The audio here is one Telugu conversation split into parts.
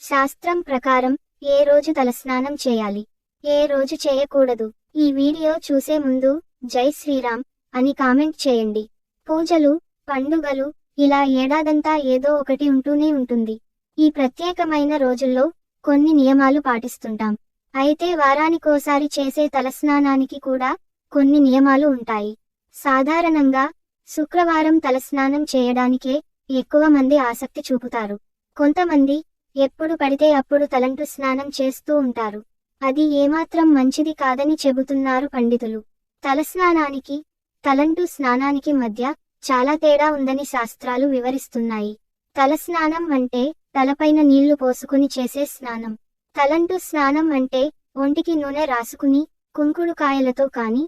శాస్త్రం ప్రకారం ఏ రోజు తలస్నానం చేయాలి, ఏ రోజు చేయకూడదు? ఈ వీడియో చూసే ముందు జై శ్రీరామ్ అని కామెంట్ చేయండి. పూజలు, పండుగలు ఇలా ఏడాదంతా ఏదో ఒకటి ఉంటూనే ఉంటుంది. ఈ ప్రత్యేకమైన రోజుల్లో కొన్ని నియమాలు పాటిస్తుంటాం. అయితే వారానికోసారి చేసే తలస్నానానికి కూడా కొన్ని నియమాలు ఉంటాయి. సాధారణంగా శుక్రవారం తలస్నానం చేయడానికే ఎక్కువ మంది ఆసక్తి చూపుతారు. కొంతమంది ఎప్పుడు పడితే అప్పుడు తలంటు స్నానం చేస్తూ ఉంటారు. అది ఏమాత్రం మంచిది కాదని చెబుతున్నారు పండితులు. తలస్నానానికి, తలంటు స్నానానికి మధ్య చాలా తేడా ఉందని శాస్త్రాలు వివరిస్తున్నాయి. తలస్నానం అంటే తలపైన నీళ్లు పోసుకుని చేసే స్నానం. తలంటు స్నానం అంటే ఒంటికి నూనె రాసుకుని కుంకుడుకాయలతో కానీ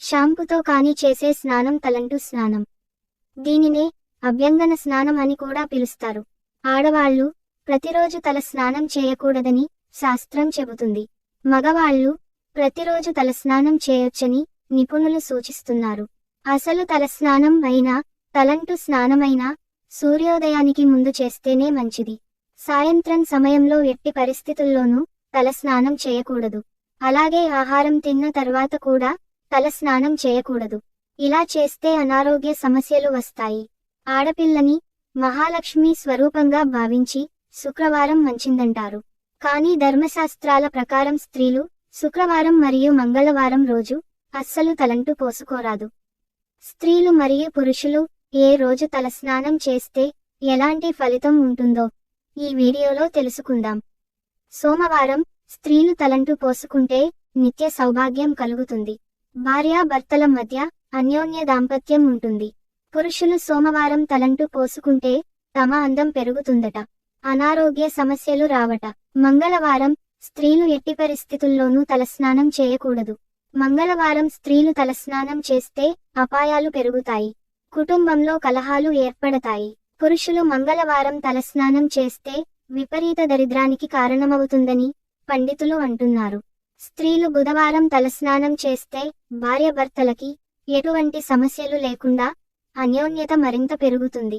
షాంపుతో కానీ చేసే స్నానం తలంటు స్నానం. దీనినే అభ్యంగన స్నానం అని కూడా పిలుస్తారు. ఆడవాళ్లు ప్రతిరోజు తల స్నానం చేయకూడదని శాస్త్రం చెబుతుంది. మగవాళ్లు ప్రతిరోజు తలస్నానం చేయొచ్చని నిపుణులు సూచిస్తున్నారు. అసలు తలస్నానం అయినా తలంటు స్నానమైనా సూర్యోదయానికి ముందు చేస్తేనే మంచిది. సాయంత్రం సమయంలో ఎట్టి పరిస్థితుల్లోనూ తలస్నానం చేయకూడదు. అలాగే ఆహారం తిన్న తర్వాత కూడా తలస్నానం చేయకూడదు. ఇలా చేస్తే అనారోగ్య సమస్యలు వస్తాయి. ఆడపిల్లని మహాలక్ష్మి స్వరూపంగా భావించి శుక్రవారం మంచిదంటారు. కానీ ధర్మశాస్త్రాల ప్రకారం స్త్రీలు శుక్రవారం మరియు మంగళవారం రోజు అస్సలు తలంటు పోసుకోరాదు. స్త్రీలు మరియు పురుషులు ఏ రోజు తలస్నానం చేస్తే ఎలాంటి ఫలితం ఉంటుందో ఈ వీడియోలో తెలుసుకుందాం. సోమవారం స్త్రీలు తలంటు పోసుకుంటే నిత్య సౌభాగ్యం కలుగుతుంది. భార్యాభర్తల మధ్య అన్యోన్య దాంపత్యం ఉంటుంది. పురుషులు సోమవారం తలంటు పోసుకుంటే తమ అందం పెరుగుతుందట, అనారోగ్య సమస్యలు రావట. మంగళవారం స్త్రీలు ఎట్టి పరిస్థితుల్లోనూ తలస్నానం చేయకూడదు. మంగళవారం స్త్రీలు తలస్నానం చేస్తే అపాయాలు పెరుగుతాయి, కుటుంబంలో కలహాలు ఏర్పడతాయి. పురుషులు మంగళవారం తలస్నానం చేస్తే విపరీత దరిద్రానికి కారణమవుతుందని పండితులు అంటున్నారు. స్త్రీలు బుధవారం తలస్నానం చేస్తే భార్యాభర్తలకి ఎటువంటి సమస్యలు లేకుండా అన్యోన్యత మరింత పెరుగుతుంది.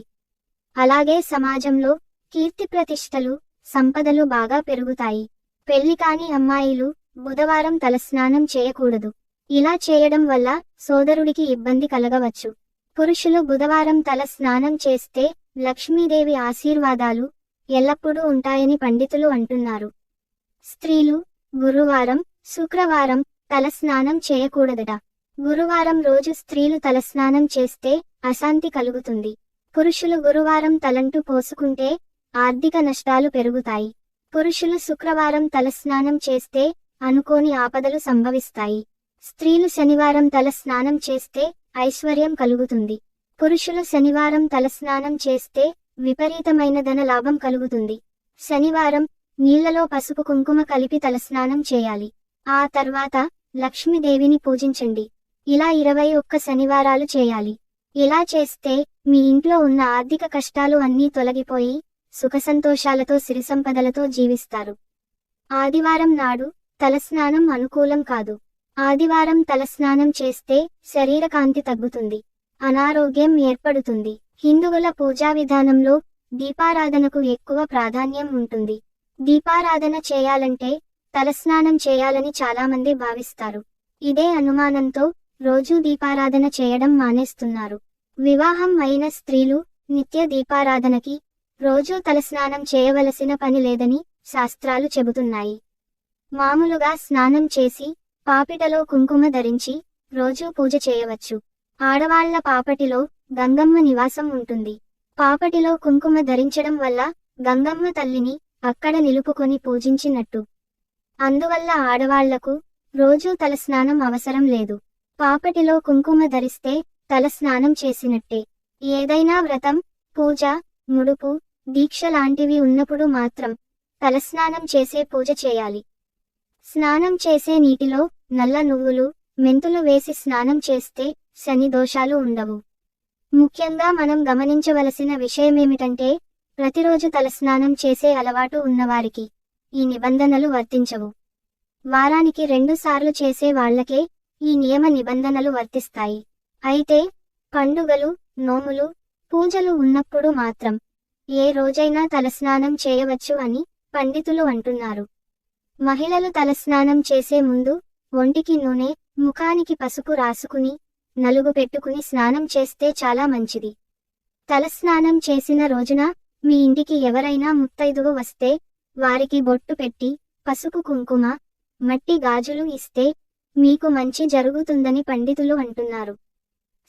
అలాగే సమాజంలో కీర్తి ప్రతిష్టలు, సంపదలు బాగా పెరుగుతాయి. పెళ్లి కాని అమ్మాయిలు బుధవారం తలస్నానం చేయకూడదు. ఇలా చేయడం వల్ల సోదరుడికి ఇబ్బంది కలగవచ్చు. పురుషులు బుధవారం తల స్నానం చేస్తే లక్ష్మీదేవి ఆశీర్వాదాలు ఎల్లప్పుడూ ఉంటాయని పండితులు అంటున్నారు. స్త్రీలు గురువారం, శుక్రవారం తలస్నానం చేయకూడదట. గురువారం రోజు స్త్రీలు తలస్నానం చేస్తే అశాంతి కలుగుతుంది. పురుషులు గురువారం తలంటు పోసుకుంటే ఆర్థిక నష్టాలు పెరుగుతాయి. పురుషులు శుక్రవారం తలస్నానం చేస్తే అనుకోని ఆపదలు సంభవిస్తాయి. స్త్రీలు శనివారం తలస్నానం చేస్తే ఐశ్వర్యం కలుగుతుంది. పురుషులు శనివారం తలస్నానం చేస్తే విపరీతమైన ధన లాభం కలుగుతుంది. శనివారం నీళ్లలో పసుపు కుంకుమ కలిపి తలస్నానం చేయాలి. ఆ తర్వాత లక్ష్మీదేవిని పూజించండి. ఇలా 21 శనివారాలు చేయాలి. ఇలా చేస్తే మీ ఇంట్లో ఉన్న ఆర్థిక కష్టాలు అన్నీ తొలగిపోయి సుఖసంతోషాలతో సిరిసంపదలతో జీవిస్తారు. ఆదివారం నాడు తలస్నానం అనుకూలం కాదు. ఆదివారం తలస్నానం చేస్తే శరీరకాంతి తగ్గుతుంది, అనారోగ్యం ఏర్పడుతుంది. హిందువుల పూజా విధానంలో దీపారాధనకు ఎక్కువ ప్రాధాన్యం ఉంటుంది. దీపారాధన చేయాలంటే తలస్నానం చేయాలని చాలామంది భావిస్తారు. ఇదే అనుమానంతో రోజూ దీపారాధన చేయడం మానేస్తున్నారు. వివాహం అయిన స్త్రీలు నిత్య దీపారాధనకి రోజూ తలస్నానం చేయవలసిన పని లేదని శాస్త్రాలు చెబుతున్నాయి. మామూలుగా స్నానం చేసి పాపిటలో కుంకుమ ధరించి రోజూ పూజ చేయవచ్చు. ఆడవాళ్ల పాపటిలో గంగమ్మ నివాసం ఉంటుంది. పాపటిలో కుంకుమ ధరించడం వల్ల గంగమ్మ తల్లిని అక్కడ నిలుపుకొని పూజించినట్టు. అందువల్ల ఆడవాళ్లకు రోజూ తలస్నానం అవసరం లేదు. పాపటిలో కుంకుమ ధరిస్తే తలస్నానం చేసినట్టే. ఏదైనా వ్రతం, పూజ, ముడుపు, దీక్ష లాంటివి ఉన్నప్పుడు మాత్రం తలస్నానం చేసే పూజ చేయాలి. స్నానం చేసే నీటిలో నల్ల నువ్వులు, మెంతులు వేసి స్నానం చేస్తే శని దోషాలు ఉండవు. ముఖ్యంగా మనం గమనించవలసిన విషయమేమిటంటే ప్రతిరోజు తలస్నానం చేసే అలవాటు ఉన్నవారికి ఈ నిబంధనలు వర్తించవు. వారానికి 2 సార్లు చేసే వాళ్లకే ఈ నియమ నిబంధనలు వర్తిస్తాయి. అయితే పండుగలు, నోములు, పూజలు ఉన్నప్పుడు మాత్రం ఏ రోజైనా తలస్నానం చేయవచ్చు అని పండితులు అంటున్నారు. మహిళలు తలస్నానం చేసే ముందు ఒంటికి నూనె, ముఖానికి పసుపు రాసుకుని నలుగు పెట్టుకుని స్నానం చేస్తే చాలా మంచిది. తలస్నానం చేసిన రోజున మీ ఇంటికి ఎవరైనా ముత్తైదువు వస్తే వారికి బొట్టు పెట్టి పసుపు కుంకుమ, మట్టి గాజులు ఇస్తే మీకు మంచి జరుగుతుందని పండితులు అంటున్నారు.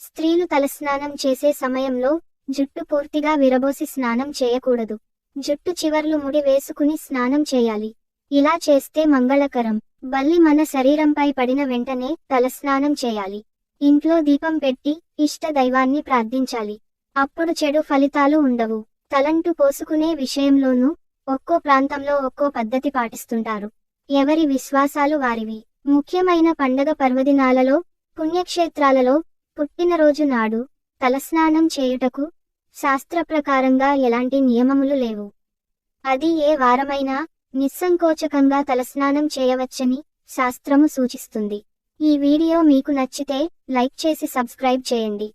స్త్రీలు తలస్నానం చేసే సమయంలో జుట్టు పూర్తిగా విరబోసి స్నానం చేయకూడదు. జుట్టు చివర్లు ముడి వేసుకుని స్నానం చేయాలి. ఇలా చేస్తే మంగళకరం. బల్లి మన శరీరంపై పడిన వెంటనే తలస్నానం చేయాలి. ఇంట్లో దీపం పెట్టి ఇష్ట దైవాన్ని ప్రార్థించాలి. అప్పుడు చెడు ఫలితాలు ఉండవు. తలంటు పోసుకునే విషయంలోనూ ఒక్కో ప్రాంతంలో ఒక్కో పద్ధతి పాటిస్తుంటారు. ఎవరి విశ్వాసాలు వారివి. ముఖ్యమైన పండగ పర్వదినాలలో, పుణ్యక్షేత్రాలలో, పుట్టినరోజు నాడు తలస్నానం చేయుటకు శాస్త్రప్రకారంగా ఎలాంటి నియమములు లేవు. అది ఏ వారమైనా నిస్సంకోచకంగా తలస్నానం చేయవచ్చని శాస్త్రము సూచిస్తుంది. ఈ వీడియో మీకు నచ్చితే లైక్ చేసి సబ్స్క్రైబ్ చేయండి.